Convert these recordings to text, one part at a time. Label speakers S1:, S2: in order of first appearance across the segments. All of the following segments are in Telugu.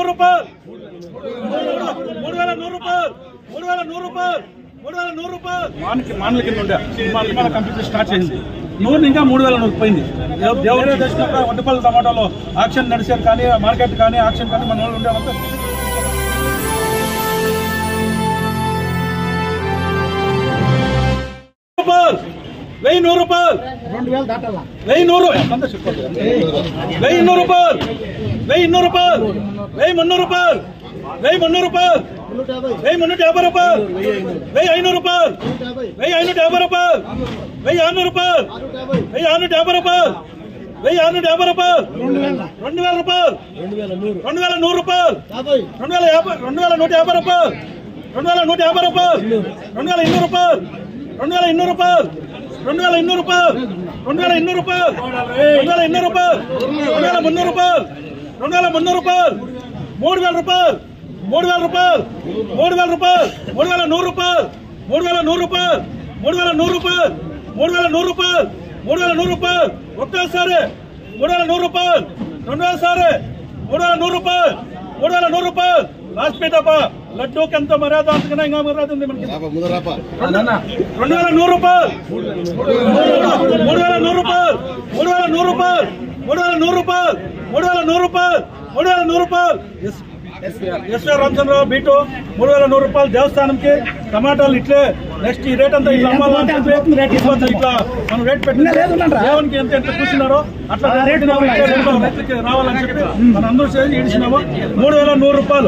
S1: రూపాయలు 3,100 రూపాయలు మానల కింద ఉండే సినిమా కంప్లీట్ స్టార్ట్ చేసింది. నూనె ఇంకా 3,100 పోయింది. దేవుడే తెచ్చినప్పుడు వడ్డపల్లి టమాటాలో ఆక్షన్ నడిచారు కానీ మార్కెట్ కానీ ఆక్షన్ కానీ మన వాళ్ళు ఉండేవంతా 1,100 రూపాయలు 2,000 దాటాలా 1,100 రూపాయలు 1,300 రూపాయలు 1,350 రూపాయలు 1,350 రూపాయలు 1,500 రూపాయలు 1,550 రూపాయలు 1,650 రూపాయలు 1,650 రూపాయలు 2,100 రూపాయలు 2,100 రూపాయలు 2,100 రూపాయలు 2,100 రూపాయలు 2,100 రూపాయలు 2,150 రూపాయలు 2,150 రూపాయలు 2,200 రూపాయలు 2,200 రూపాయలు 2,200 రూపాయలు 2,200 రూపాయలు 2,200 రూపాయలు 2,300 రూపాయలు 2,300 రూపాయలు 3,000 రూపాయలు 3,000 రూపాయలు 3,000 రూపాయలు 3,100 రూపాయలు 3,100 రూపాయలు 3,100 రూపాయలు 3,100 రూపాయలు 3,100 రూపాయలు ఒక్కసారి 3,100 రూపాయలు రెండోసారి 3,100 రూపాయలు 3,100 రూపాయలు లాస్ట్ పేటప్ప లడ్డూకి ఎంత మర్యాద అంతకన్నా ఇంకా మర్యాద ఉంది మనకి 2,100 రూపాయలు 3,100 రూపాయలు 3,100 రూపాయలు 3,100 రూపాయలు 3,100 రూపాయలు 3,100 రూపాయలు ఎస్ఆర్ రామచంద్రరావు బీటు 3,100 రూపాయలు దేవస్థానంకి టమాటాలు ఇట్లే నెక్స్ట్ ఈ రేట్ అంతా ఇట్లా అమ్మాలంటే ఇట్లా మనం రేట్ పెట్టిన దేవునికి ఎంత కూర్చున్నారో అట్లా రైతుకి రావాలని చెప్పి మనం అందరూ చేసి ఇడిచినాము 3,100 రూపాయలు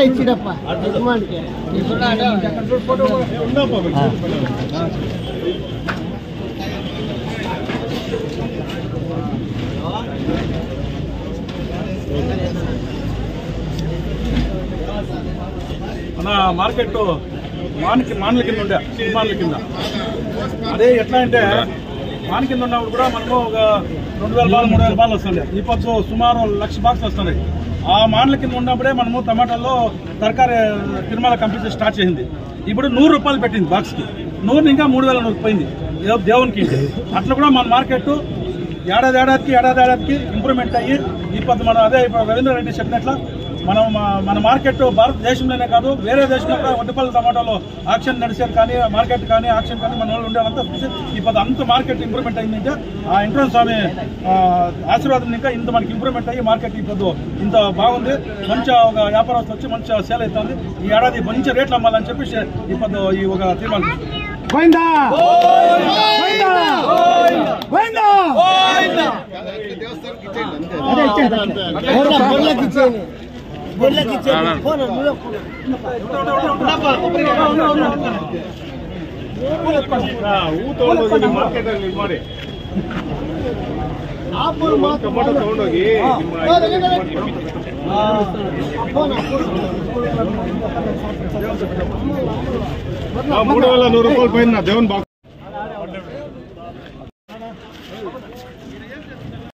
S2: ఇచ్చిడప్ప
S1: మన మార్కెట్ మానల కింద ఉండే సినిమాల కింద అదే ఎట్లా అంటే మాన కింద ఉన్నప్పుడు కూడా మనము ఒక 2,000 బాల్ 3,000 బాల్ వస్తుంది. ఇప్పుడు సుమారు 1,00,000 బాక్స్ వస్తున్నాయి. ఆ మానల కింద ఉన్నప్పుడే మనము టమాటాల్లో తరకారీ తిరుమల కంప్లీట్ స్టార్ట్ చేసింది. ఇప్పుడు 100 రూపాయలు పెట్టింది బాక్స్కి. నూనె ఇంకా 3,100 పోయింది దేవునికి. అట్లా కూడా మన మార్కెట్ ఏడాదికి ఇంప్రూవ్మెంట్ అయ్యి ఇప్పుడు మనం అదే రవీంద్ర రెడ్డి చెప్పినట్ల మనం మన మార్కెట్ భారతదేశంలోనే కాదు వేరే దేశంలో కూడా వడ్డపల్లి టమాటాలో ఆక్షన్ నడిచారు కానీ మార్కెట్ కానీ ఆక్షన్ కానీ మన వాళ్ళు ఉండేవంతా ఇప్పుడు అంత మార్కెట్ ఇంప్రూవ్మెంట్ అయిందంటే ఆ వెంకటేశ్వర స్వామి ఆశీర్వాదం ఇంకా ఇంత మనకి ఇంప్రూవ్మెంట్ అయ్యి మార్కెట్ ఇప్పుడు ఇంత బాగుంది. మంచి ఒక వ్యాపారస్తులు వచ్చి మంచిగా సేల్ అవుతుంది. ఈ ఏడాది మంచి రేట్లు అమ్మాలని చెప్పి ఇప్పుడు ఈ ఒక తీర్మానం
S3: ಟೊಮೊಟೊ ತಗೊಂಡೋಗಿ 3,100 ರೂಪಾಯಿ ಪೈನ ದೇವನ್ ಬಾಕ್ಸ್